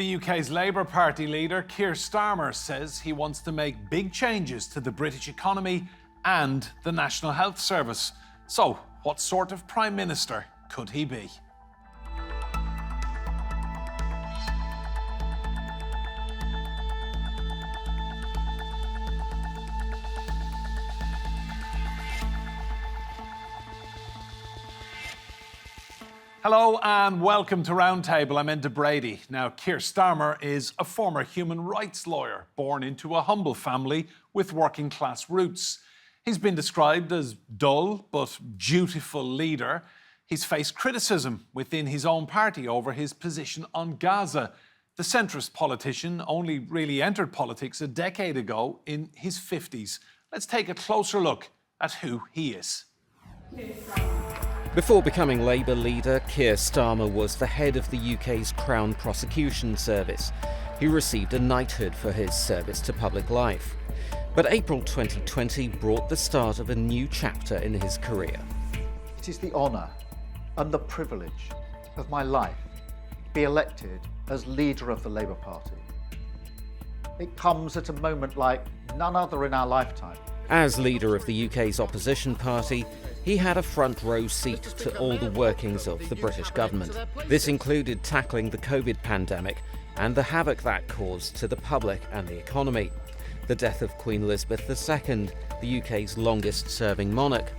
The UK's Labour Party leader, Keir Starmer, says he wants to make big changes to the British economy and the National Health Service. So, what sort of Prime Minister could he be? Hello and welcome to Roundtable. I'm Enda Brady. Now, Keir Starmer is a former human rights lawyer, born into a humble family with working class roots. He's been described as dull but dutiful leader. He's faced criticism within his own party over his position on Gaza. The centrist politician only really entered politics a decade ago in his 50s. Let's take a closer look at who he is. Before becoming Labour leader, Keir Starmer was the head of the UK's Crown Prosecution Service. He received a knighthood for his service to public life. But April 2020 brought the start of a new chapter in his career. It is the honour and the privilege of my life to be elected as leader of the Labour Party. It comes at a moment like none other in our lifetime. As leader of the UK's opposition party, he had a front row seat to all the workings of the British government. This included tackling the COVID pandemic and the havoc that caused to the public and the economy. The death of Queen Elizabeth II, the UK's longest-serving monarch,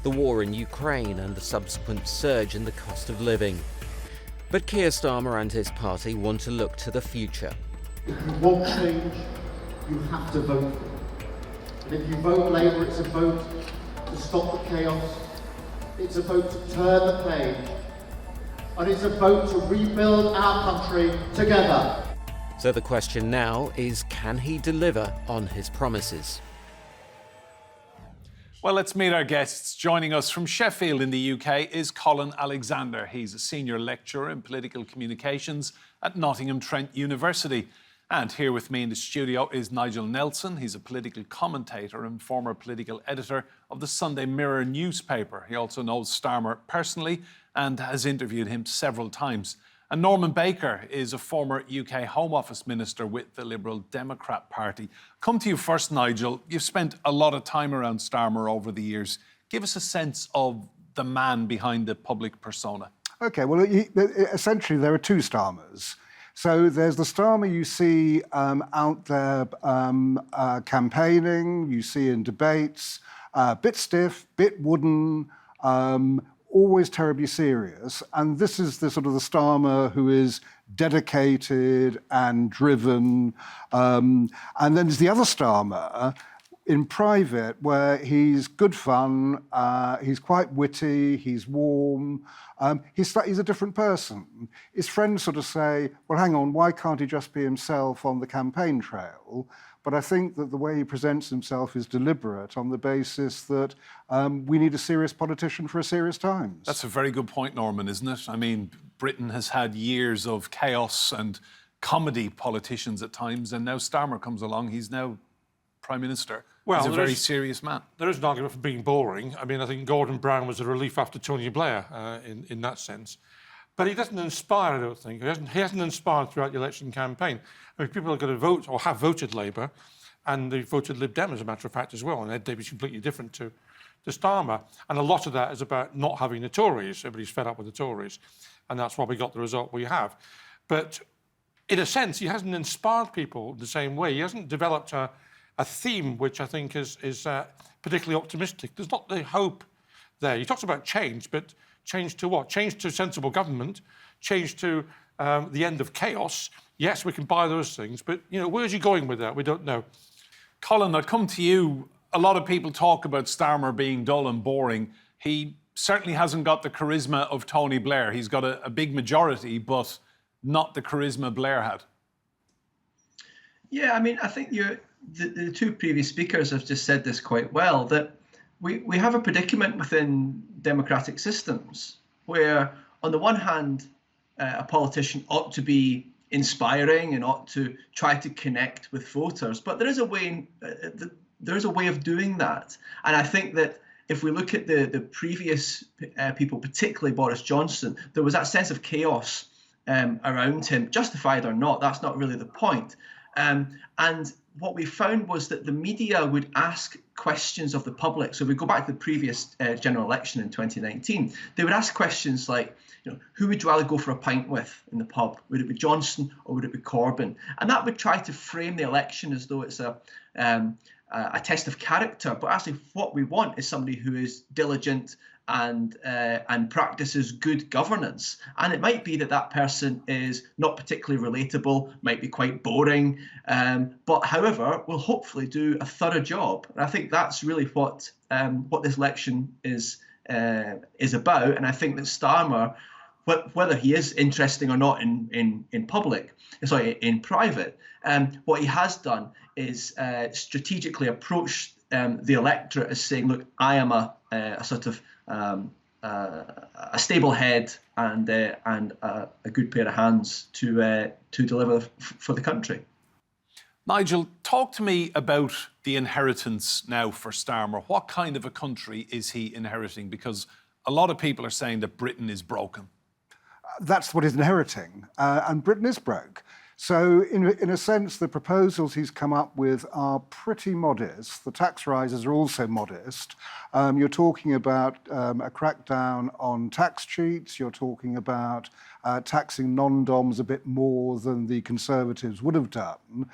the war in Ukraine and the subsequent surge in the cost of living. But Keir Starmer and his party want to look to the future. If you want change, you have to vote for it. And if you vote Labour, it's a vote to stop the chaos, it's a vote to turn the page, and it's a vote to rebuild our country together. So the question now is, can he deliver on his promises? Well, let's meet our guests. Joining us from Sheffield in the UK is Colin Alexander. He's a senior lecturer in political communications at Nottingham Trent University. And here with me in the studio is Nigel Nelson. He's a political commentator and former political editor of the Sunday Mirror newspaper. He also knows Starmer personally and has interviewed him several times. And Norman Baker is a former UK Home Office minister with the Liberal Democrat Party. Come to you first, Nigel. You've spent a lot of time around Starmer over the years. Give us a sense of the man behind the public persona. OK, well, essentially there are two Starmers. So there's the Starmer you see out there campaigning, you see in debates, bit stiff, bit wooden, always terribly serious. And this is the sort of the Starmer who is dedicated and driven. And then there's the other Starmer in private, where he's good fun, he's quite witty, he's warm, he's a different person. His friends sort of say, well, hang on, why can't he just be himself on the campaign trail? But I think that the way he presents himself is deliberate on the basis that we need a serious politician for a serious times. That's a very good point, Norman, isn't it? I mean, Britain has had years of chaos and comedy politicians at times, and now Starmer comes along, he's now Prime Minister. Well, he's a very serious man. There is an argument for being boring. I mean, I think Gordon Brown was a relief after Tony Blair in that sense. But he doesn't inspire, I don't think. He hasn't inspired throughout the election campaign. I mean, people are going to vote or have voted Labour, and they voted Lib Dem, as a matter of fact, as well. And Ed Davey's completely different to Starmer. And a lot of that is about not having the Tories. Everybody's fed up with the Tories. And that's why we got the result we have. But in a sense, he hasn't inspired people the same way. He hasn't developed a theme which I think is particularly optimistic. There's not the hope there. He talks about change, but change to what? Change to sensible government, change to the end of chaos. Yes, we can buy those things, but where's he going with that? We don't know. Colin, I'll come to you. A lot of people talk about Starmer being dull and boring. He certainly hasn't got the charisma of Tony Blair. He's got a big majority, but not the charisma Blair had. Yeah, I mean, I think the two previous speakers have just said this quite well, that we have a predicament within democratic systems where, on the one hand, a politician ought to be inspiring and ought to try to connect with voters, but there is a way of doing that. And I think that if we look at the previous people, particularly Boris Johnson, there was that sense of chaos around him, justified or not. That's not really the point. And what we found was that the media would ask questions of the public. So we go back to the previous general election in 2019. They would ask questions like, who would you rather go for a pint with in the pub? Would it be Johnson or would it be Corbyn? And that would try to frame the election as though it's a test of character. But actually, what we want is somebody who is diligent and practices good governance. And it might be that person is not particularly relatable, might be quite boring, but however, will hopefully do a thorough job. And I think that's really what this election is about. And I think that Starmer, whether he is interesting or not in private, what he has done is strategically approach the electorate as saying, look, I am a sort of a stable head and a good pair of hands to deliver for the country. Nigel, talk to me about the inheritance now for Starmer. What kind of a country is he inheriting? Because a lot of people are saying that Britain is broken. That's what he's inheriting, and Britain is broke. So in a sense, the proposals he's come up with are pretty modest. The tax rises are also modest. You're talking about a crackdown on tax cheats. You're talking about taxing non-doms a bit more than the Conservatives would have done.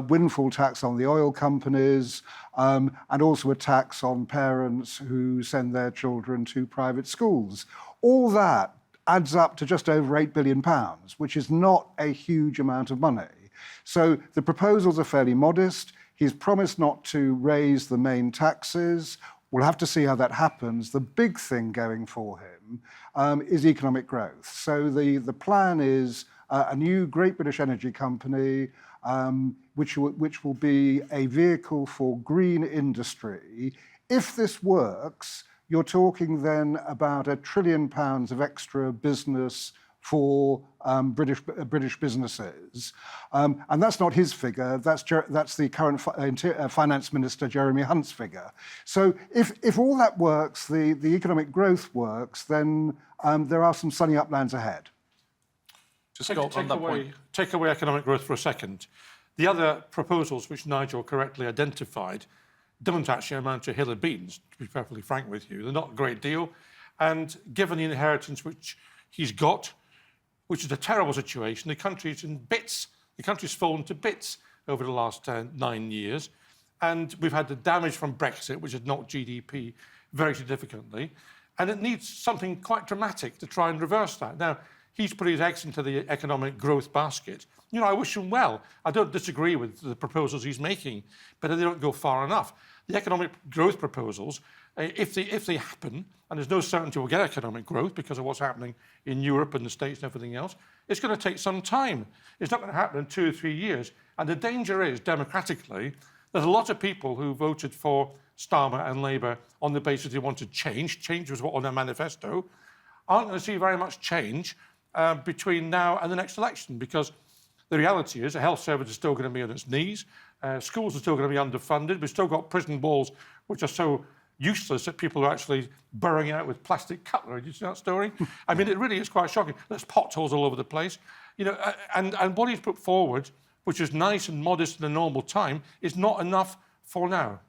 Windfall tax on the oil companies, and also a tax on parents who send their children to private schools. All that adds up to just over £8 billion, which is not a huge amount of money. So the proposals are fairly modest. He's promised not to raise the main taxes. We'll have to see how that happens. The big thing going for him is economic growth. So the plan is a new Great British Energy Company, which will be a vehicle for green industry. If this works, you're talking then about £1 trillion of extra business for British businesses. And that's not his figure, that's the current Finance Minister, Jeremy Hunt's figure. So if all that works, the economic growth works, then there are some sunny uplands ahead. Just go on that point. Take away economic growth for a second. The other proposals, which Nigel correctly identified, don't actually amount to a hill of beans, to be perfectly frank with you. They're not a great deal. And given the inheritance which he's got, which is a terrible situation, the country's in bits. The country's fallen to bits over the last 9 years. And we've had the damage from Brexit, which has knocked GDP very significantly. And it needs something quite dramatic to try and reverse that. Now, he's put his eggs into the economic growth basket. I wish him well. I don't disagree with the proposals he's making, but they don't go far enough. The economic growth proposals, if they happen, and there's no certainty we'll get economic growth because of what's happening in Europe and the States and everything else, it's going to take some time. It's not going to happen in 2 or 3 years. And the danger is, democratically, there's a lot of people who voted for Starmer and Labour on the basis they wanted change. Change was what on their manifesto. Aren't going to see very much change between now and the next election, because the reality is the health service is still going to be on its knees. Schools are still going to be underfunded. We've still got prison walls which are so useless that people are actually burrowing out with plastic cutlery. Did you see that story? I mean, it really is quite shocking. There's potholes all over the place. And what he's put forward, which is nice and modest in a normal time, is not enough for now.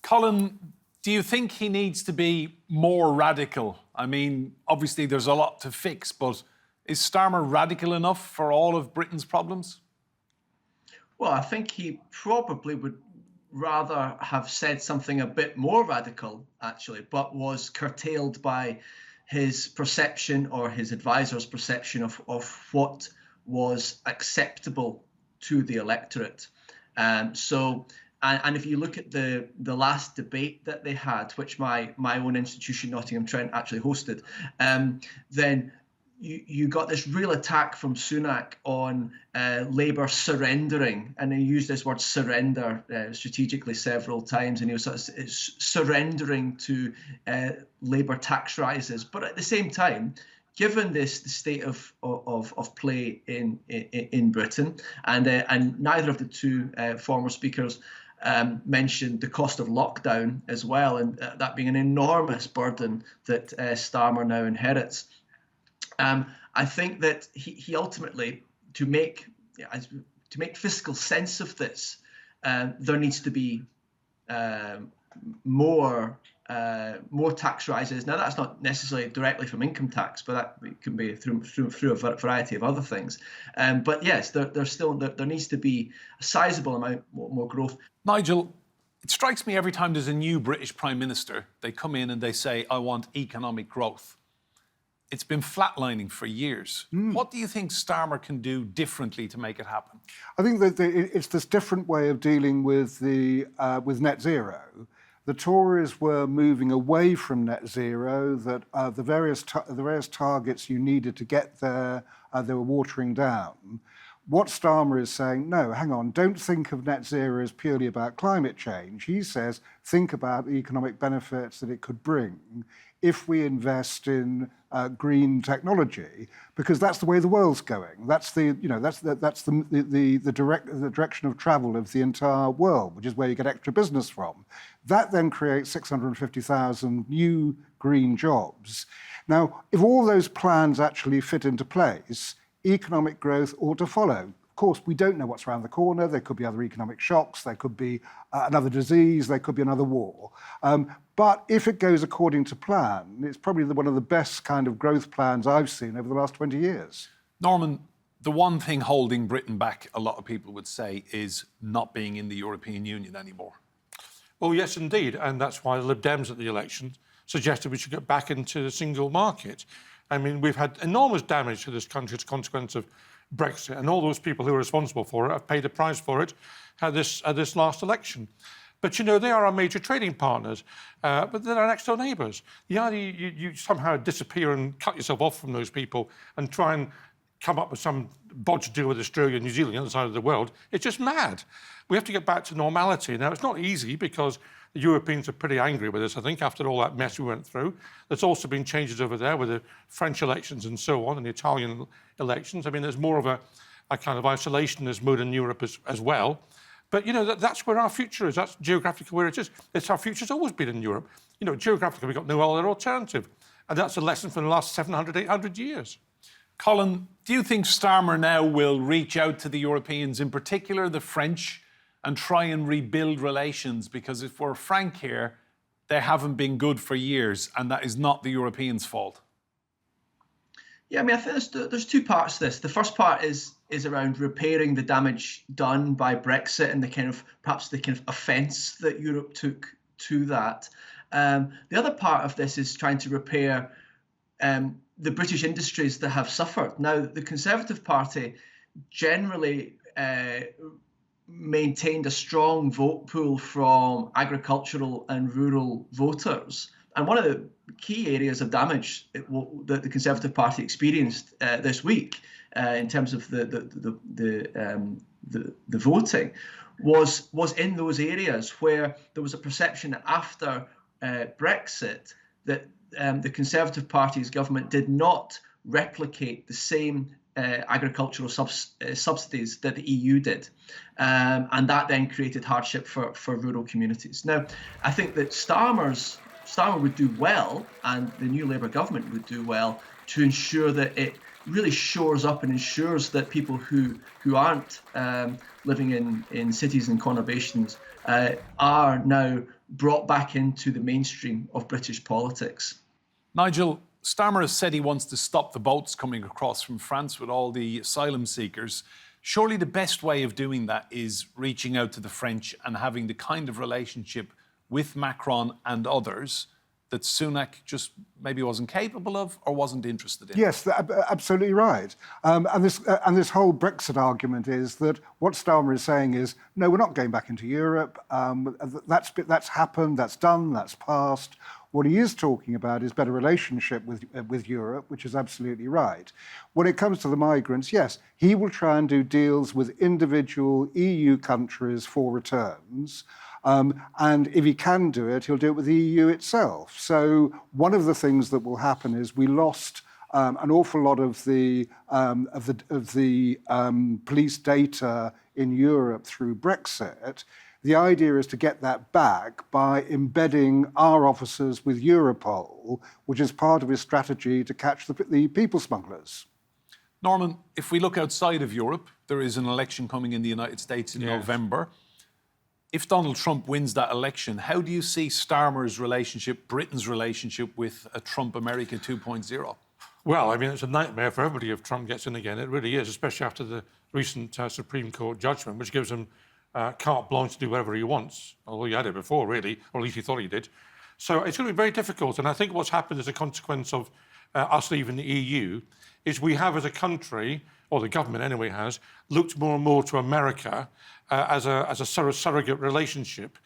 Colin, do you think he needs to be more radical? I mean, obviously there's a lot to fix, but is Starmer radical enough for all of Britain's problems? Well, I think he probably would rather have said something a bit more radical, actually, but was curtailed by his perception or his advisor's perception of what was acceptable to the electorate. And if you look at the last debate that they had, which my own institution, Nottingham Trent, actually hosted, then you got this real attack from Sunak on Labour surrendering, and he used this word surrender strategically several times, and he was sort of surrendering to Labour tax rises. But at the same time, given the state of play in Britain, and neither of the two former speakers mentioned the cost of lockdown as well, and that being an enormous burden that Starmer now inherits. I think that he ultimately, to make fiscal sense of this, there needs to be more tax rises. Now, that's not necessarily directly from income tax, but that can be through a variety of other things. But yes, there needs to be a sizable amount more growth. Nigel, it strikes me every time there's a new British Prime Minister, they come in and they say, I want economic growth. It's been flatlining for years. What do you think Starmer can do differently to make it happen? I think that it's this different way of dealing with with net zero. The Tories were moving away from net zero, that the various targets you needed to get there, they were watering down. What Starmer is saying, no, hang on, don't think of net zero as purely about climate change. He says, think about the economic benefits that it could bring if we invest in green technology, because that's the way the world's going. That's the direction of travel of the entire world, which is where you get extra business from. That then creates 650,000 new green jobs. Now, if all those plans actually fit into place, economic growth ought to follow. Of course, we don't know what's around the corner. There could be other economic shocks. There could be another disease. There could be another war. But if it goes according to plan, it's probably one of the best kind of growth plans I've seen over the last 20 years. Norman, the one thing holding Britain back, a lot of people would say, is not being in the European Union anymore. Well, yes, indeed. And that's why the Lib Dems at the election suggested we should get back into the single market. I mean, we've had enormous damage to this country as a consequence of Brexit, and all those people who are responsible for it have paid the price for it at this last election. But, you know, they are our major trading partners, but they're our next-door neighbours. The idea you somehow disappear and cut yourself off from those people and try and come up with some bodge deal with Australia and New Zealand, the other side of the world, it's just mad. We have to get back to normality. Now, it's not easy because the Europeans are pretty angry with us, I think, after all that mess we went through. There's also been changes over there with the French elections and so on, and the Italian elections. I mean, there's more of a kind of isolationist mood in Europe as well. But, you know, that's where our future is. That's geographically where it is. It's our future's always been in Europe. You know, geographically, we've got no other alternative. And that's a lesson from the last 700, 800 years. Colin, do you think Starmer now will reach out to the Europeans, in particular the French, and try and rebuild relations? Because if we're frank here, they haven't been good for years, and that is not the Europeans' fault. Yeah, I mean, I think there's two parts to this. The first part is around repairing the damage done by Brexit and perhaps the kind of offence that Europe took to that. The other part of this is trying to repair the British industries that have suffered. Now, the Conservative Party generally maintained a strong vote pool from agricultural and rural voters. And one of the key areas of damage that the Conservative Party experienced this week, in terms of the voting, was in those areas where there was a perception that after Brexit that the Conservative Party's government did not replicate the same agricultural subsidies that the EU did, and that then created hardship for rural communities. Now, I think that Starmer would do well, and the new Labour government would do well, to ensure that it really shores up and ensures that people who aren't living in cities and conurbations are now brought back into the mainstream of British politics. Nigel, Starmer has said he wants to stop the boats coming across from France with all the asylum seekers. Surely the best way of doing that is reaching out to the French and having the kind of relationship with Macron and others that Sunak just maybe wasn't capable of or wasn't interested in. Yes, absolutely right. And this whole Brexit argument is that what Starmer is saying is, no, we're not going back into Europe. That's happened, that's done, that's passed. What he is talking about is better relationship with Europe, which is absolutely right. When it comes to the migrants, yes, he will try and do deals with individual EU countries for returns. And if he can do it, he'll do it with the EU itself. So one of the things that will happen is we lost an awful lot of the police data in Europe through Brexit. The idea is to get that back by embedding our officers with Europol, which is part of his strategy to catch the people smugglers. Norman, if we look outside of Europe, there is an election coming in the United States in November. If Donald Trump wins that election, how do you see Starmer's relationship, Britain's relationship with a Trump America 2.0? Well, I mean, it's a nightmare for everybody if Trump gets in again. It really is, especially after the recent Supreme Court judgment, which gives him carte blanche to do whatever he wants, although he had it before, really, or at least he thought he did. So it's going to be very difficult. And I think what's happened as a consequence of us leaving the EU is we have, as a country, or the government anyway has, looked more and more to America as a sort of surrogate relationship,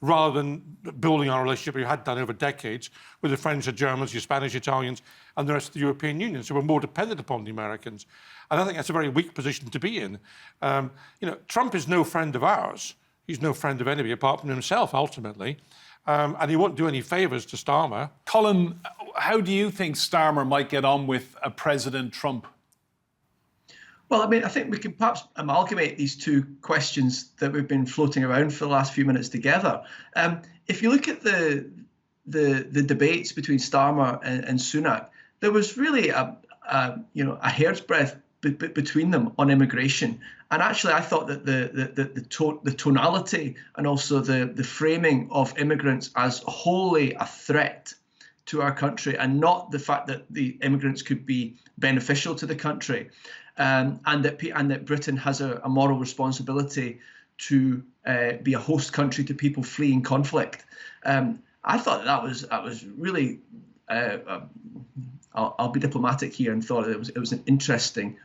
rather than building our relationship we had done over decades with the French, the Germans, the Spanish, Italians, and the rest of the European Union. So we're more dependent upon the Americans. And I think that's a very weak position to be in. Trump is no friend of ours. He's no friend of anybody apart from himself, ultimately. And he won't do any favours to Starmer. Colin, how do you think Starmer might get on with a President Trump? Well, I mean, I think we can perhaps amalgamate these two questions that we've been floating around for the last few minutes together. If you look at the debates between Starmer and Sunak, there was really a hair's breadth between them on immigration. And actually, I thought that the tonality and also the framing of immigrants as wholly a threat to our country, and not the fact that the immigrants could be beneficial to the country, and that Britain has a moral responsibility to be a host country to people fleeing conflict. I thought that was really. I'll be diplomatic here and thought it was an interesting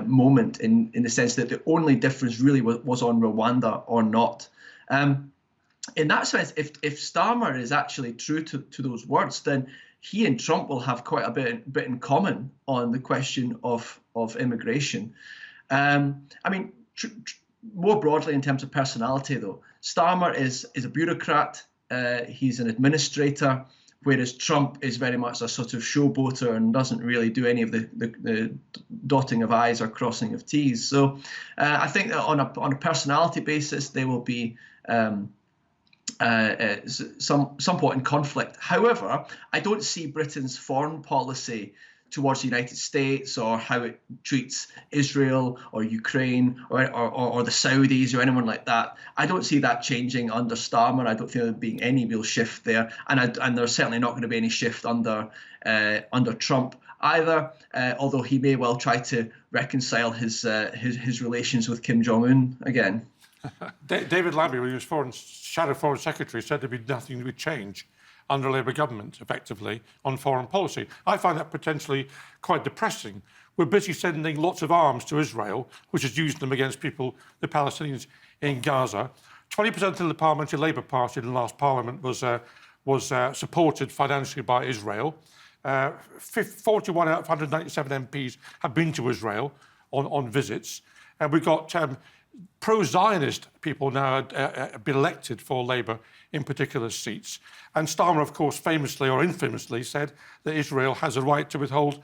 moment in the sense that the only difference really was on Rwanda or not. In that sense, if Starmer is actually true to those words, then he and Trump will have quite a bit in common on the question of immigration. I mean, more broadly in terms of personality, though, Starmer is a bureaucrat. He's an administrator, whereas Trump is very much a sort of showboater and doesn't really do any of the dotting of I's or crossing of T's. So I think that on a personality basis, they will be somewhat in conflict. However, I don't see Britain's foreign policy towards the United States or how it treats Israel or Ukraine or the Saudis or anyone like that. I don't see that changing under Starmer. I don't feel there being any real shift there, and there's certainly not going to be any shift under Trump either. Although he may well try to reconcile his relations with Kim Jong-un again. David Lammy, when he was Shadow Foreign Secretary, said there'd be nothing would change under a Labour government, effectively, on foreign policy. I find that potentially quite depressing. We're busy sending lots of arms to Israel, which is using them against people, the Palestinians in Gaza. 20% of the Parliamentary Labour Party in the last Parliament was supported financially by Israel. 41 out of 197 MPs have been to Israel on visits. And we've got pro-Zionist people now been elected for Labour in particular seats. And Starmer, of course, famously or infamously said that Israel has a right to withhold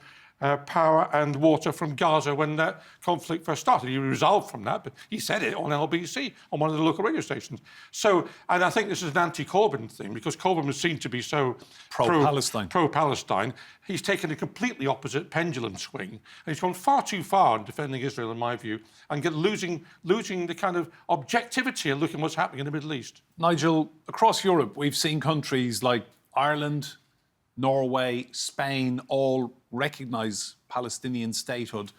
power and water from Gaza when that conflict first started. He resolved from that, but he said it on LBC, on one of the local radio stations. So, and I think this is an anti-Corbyn thing, because Corbyn was seen to be so pro-Palestine. He's taken a completely opposite pendulum swing, and he's gone far too far in defending Israel, in my view, and losing the kind of objectivity of looking what's happening in the Middle East. Nigel, across Europe, we've seen countries like Ireland, Norway, Spain all recognise Palestinian statehood.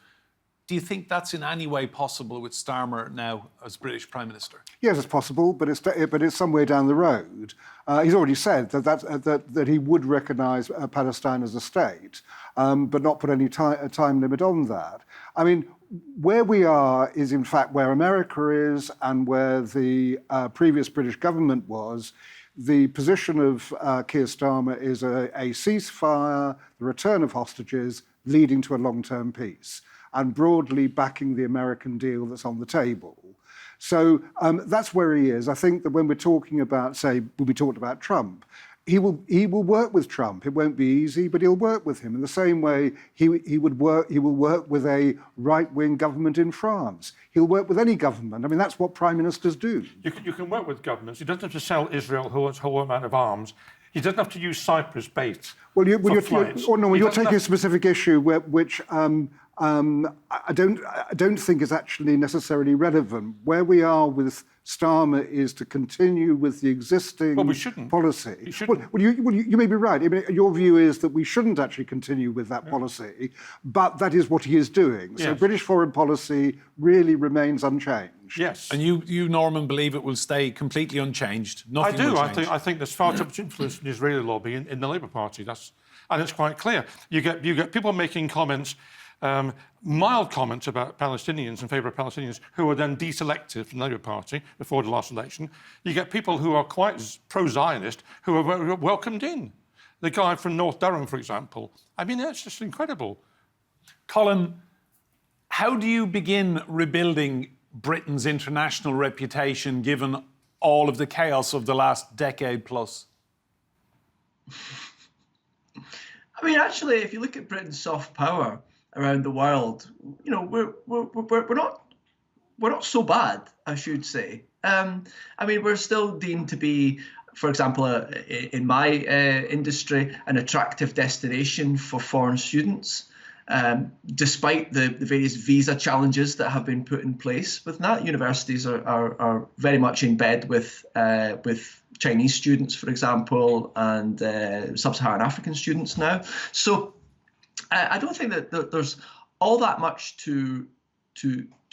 Do you think that's in any way possible with Starmer now as British Prime Minister? Yes, it's possible, but it's some way down the road. He's already said that he would recognise Palestine as a state, but not put any time limit on that. I mean, where we are is, in fact, where America is and where the previous British government was. The position of Keir Starmer is a ceasefire, the return of hostages, leading to a long-term peace, and broadly backing the American deal that's on the table. So that's where he is. I think that when we're talking about, say, when we talked about Trump, he will work with Trump. It won't be easy, but he'll work with him in the same way he will work with a right-wing government in France. He'll work with any government. I mean, that's what prime ministers do. You can work with governments. He doesn't have to sell Israel a whole amount of arms. He doesn't have to use Cyprus bait. You're taking a specific issue which I don't think is actually necessarily relevant. Where we are with Starmer is to continue with the existing policy. We shouldn't. Well, you may be right. I mean, your view is that we shouldn't actually continue with that policy, but that is what he is doing. So British foreign policy really remains unchanged. Yes. And you, Norman, believe it will stay completely unchanged? Nothing will change. I think there's far too much influence in the Israeli lobby in the Labour Party. And it's quite clear. You get people making comments, mild comments about Palestinians in favour of Palestinians who were then deselected from the Labour Party before the last election. You get people who are quite pro-Zionist who are welcomed in. The guy from North Durham, for example. I mean, that's just incredible. Colin, how do you begin rebuilding Britain's international reputation given all of the chaos of the last decade plus? I mean, actually, if you look at Britain's soft power around the world, you know, we're not so bad, I should say. I mean, we're still deemed to be, for example, in my industry, an attractive destination for foreign students. Despite the various visa challenges that have been put in place with that, universities are very much in bed with Chinese students, for example, and sub-Saharan African students now. So I don't think that there's all that much to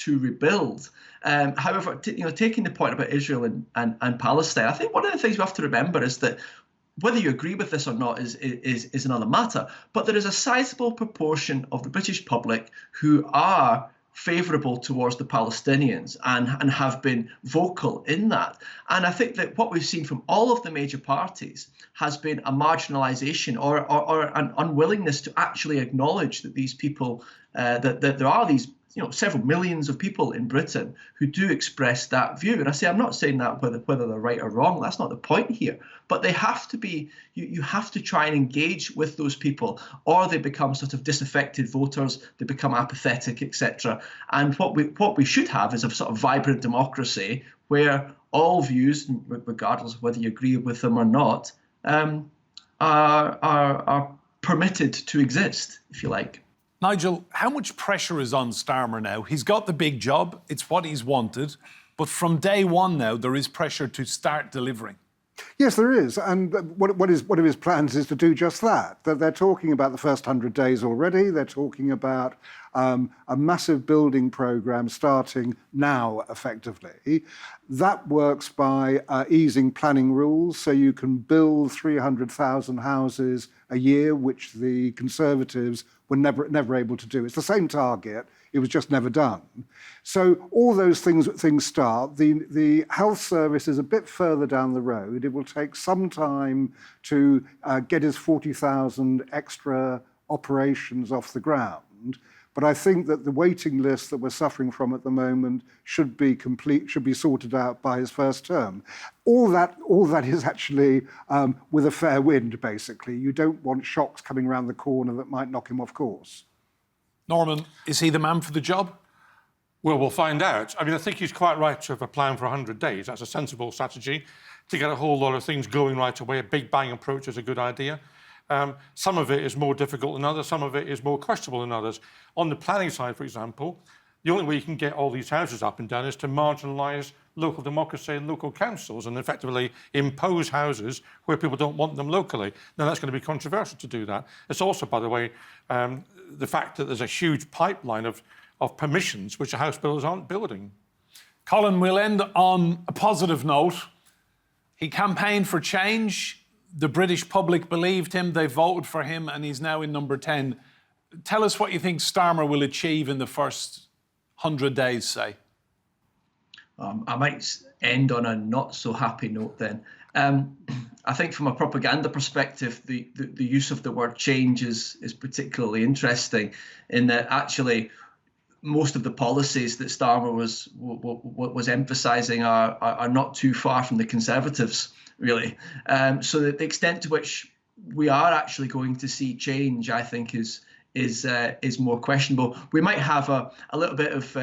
rebuild. However, taking the point about Israel and Palestine, I think one of the things we have to remember is that whether you agree with this or not is another matter. But there is a sizable proportion of the British public who are favourable towards the Palestinians and have been vocal in that. And I think that what we've seen from all of the major parties has been a marginalisation or an unwillingness to actually acknowledge that these people, that there are these several millions of people in Britain who do express that view. And I say, I'm not saying that whether they're right or wrong, that's not the point here. But they have to be, you have to try and engage with those people, or they become sort of disaffected voters, they become apathetic, etc. And what we should have is a sort of vibrant democracy where all views, regardless of whether you agree with them or not, are permitted to exist, if you like. Nigel, how much pressure is on Starmer now? He's got the big job, it's what he's wanted, but from day one now, there is pressure to start delivering. Yes, there is. And one of his plans is to do just that. They're talking about the first 100 days already. They're talking about a massive building programme starting now, effectively. That works by easing planning rules, so you can build 300,000 houses a year, which the Conservatives were never able to do. It's the same target, it was just never done. So all those things start. The health service is a bit further down the road. It will take some time to get his 40,000 extra operations off the ground. But I think that the waiting list that we're suffering from at the moment should be sorted out by his first term. All that is actually with a fair wind, basically. You don't want shocks coming around the corner that might knock him off course. Norman, is he the man for the job? Well, we'll find out. I mean, I think he's quite right to have a plan for 100 days. That's a sensible strategy. To get a whole lot of things going right away, a big bang approach is a good idea. Some of it is more difficult than others, some of it is more questionable than others. On the planning side, for example, the only way you can get all these houses up and down is to marginalise local democracy and local councils and effectively impose houses where people don't want them locally. Now, that's going to be controversial to do that. It's also, by the way, the fact that there's a huge pipeline of permissions which the house builders aren't building. Colin, we'll end on a positive note. He campaigned for change. The British public believed him, they voted for him, and he's now in number 10. Tell us what you think Starmer will achieve in the first 100 days, say. I might end on a not so happy note then. I think from a propaganda perspective, the use of the word change is particularly interesting in that actually most of the policies that Starmer was emphasising are not too far from the Conservatives, really. So that the extent to which we are actually going to see change, I think, is more questionable. We might have a little bit of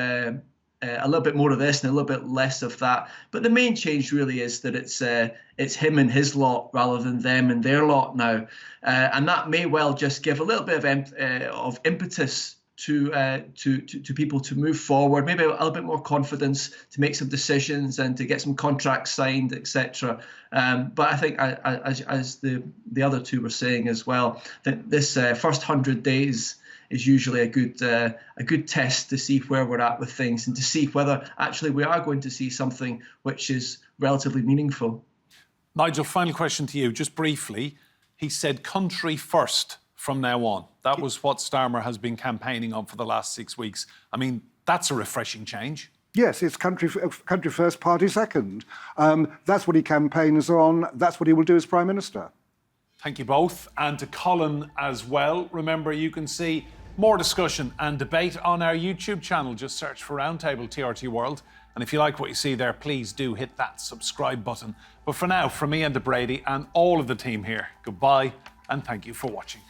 a little bit more of this and a little bit less of that, but the main change really is that it's him and his lot rather than them and their lot now, and that may well just give a little bit of impetus to people to move forward, maybe a little bit more confidence to make some decisions and to get some contracts signed, etc. But I think, as the other two were saying as well, that this first 100 days is usually a good test to see where we're at with things and to see whether actually we are going to see something which is relatively meaningful. Nigel, final question to you, just briefly. He said country first from now on. That was what Starmer has been campaigning on for the last 6 weeks. I mean, that's a refreshing change. Yes, it's country first, party second. That's what he campaigns on. That's what he will do as Prime Minister. Thank you both. And to Colin as well. Remember, you can see more discussion and debate on our YouTube channel. Just search for Roundtable TRT World. And if you like what you see there, please do hit that subscribe button. But for now, from me and Brady and all of the team here, goodbye and thank you for watching.